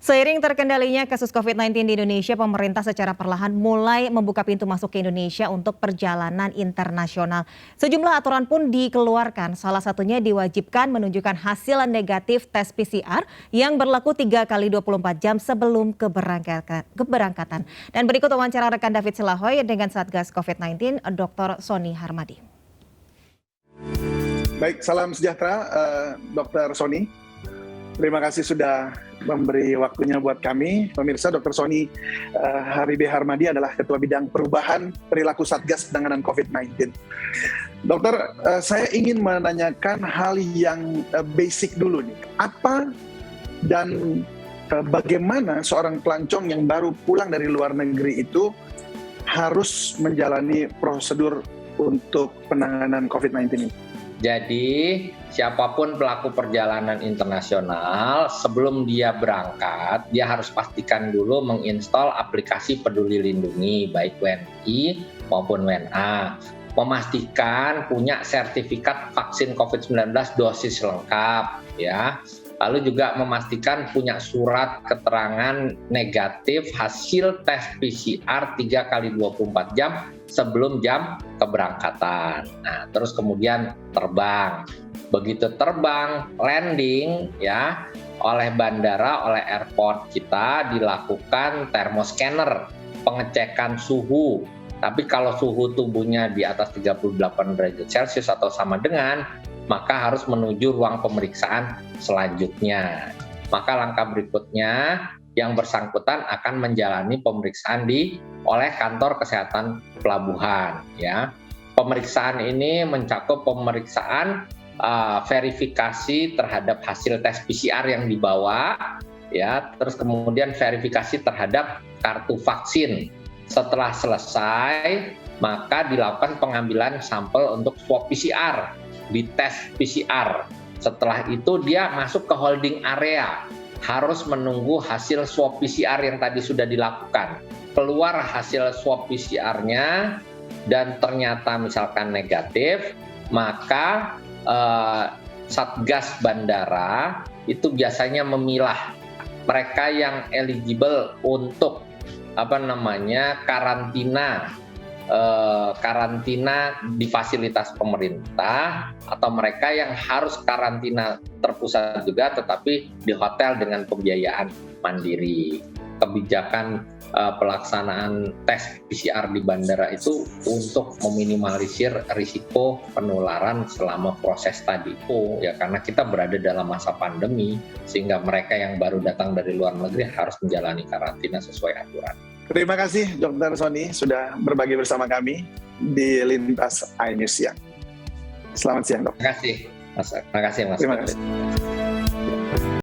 Seiring terkendalinya kasus COVID-19 di Indonesia, pemerintah secara perlahan mulai membuka pintu masuk ke Indonesia untuk perjalanan internasional. Sejumlah aturan pun dikeluarkan, salah satunya diwajibkan menunjukkan hasil negatif tes PCR yang berlaku 3 kali 24 jam sebelum keberangkatan. Dan berikut wawancara rekan David Silahoy dengan Satgas COVID-19, Dr. Sony Harmadi. Baik, salam sejahtera Dr. Sony. Terima kasih sudah memberi waktunya buat kami. Pemirsa, Dr. Sony Harmadi adalah Ketua Bidang Perubahan Perilaku Satgas Penanganan COVID-19. Dokter, saya ingin menanyakan hal yang basic dulu nih. Apa dan bagaimana seorang pelancong yang baru pulang dari luar negeri itu harus menjalani prosedur untuk penanganan COVID-19 ini? Jadi siapapun pelaku perjalanan internasional sebelum dia berangkat, dia harus pastikan dulu menginstal aplikasi Peduli Lindungi baik WNI maupun WNA. Memastikan punya sertifikat vaksin COVID-19 dosis lengkap ya. Lalu juga memastikan punya surat keterangan negatif hasil tes PCR 3 kali 24 jam sebelum jam keberangkatan. Nah, terus kemudian terbang. Begitu terbang, landing ya, oleh bandara, oleh airport kita dilakukan thermoscanner, pengecekan suhu. Tapi kalau suhu tubuhnya di atas 38 derajat Celcius atau sama dengan, maka harus menuju ruang pemeriksaan selanjutnya. Maka langkah berikutnya yang bersangkutan akan menjalani pemeriksaan oleh kantor kesehatan pelabuhan ya. Pemeriksaan ini mencakup pemeriksaan verifikasi terhadap hasil tes PCR yang dibawa ya, terus kemudian verifikasi terhadap kartu vaksin. Setelah selesai, maka dilakukan pengambilan sampel untuk swab PCR, dites PCR. Setelah itu dia masuk ke holding area, harus menunggu hasil swab PCR yang tadi sudah dilakukan. Keluar hasil swab PCR-nya dan ternyata misalkan negatif, maka Satgas Bandara itu biasanya memilah mereka yang eligible untuk karantina di fasilitas pemerintah atau mereka yang harus karantina terpusat juga tetapi di hotel dengan pembiayaan mandiri. Kebijakan pelaksanaan tes PCR di bandara itu untuk meminimalisir risiko penularan selama proses tadi. Ya karena kita berada dalam masa pandemi sehingga mereka yang baru datang dari luar negeri harus menjalani karantina sesuai aturan. Terima kasih Dr. Sony sudah berbagi bersama kami di Lintas iNews Siang. Selamat siang, Dok. Terima kasih, Mas. Terima kasih.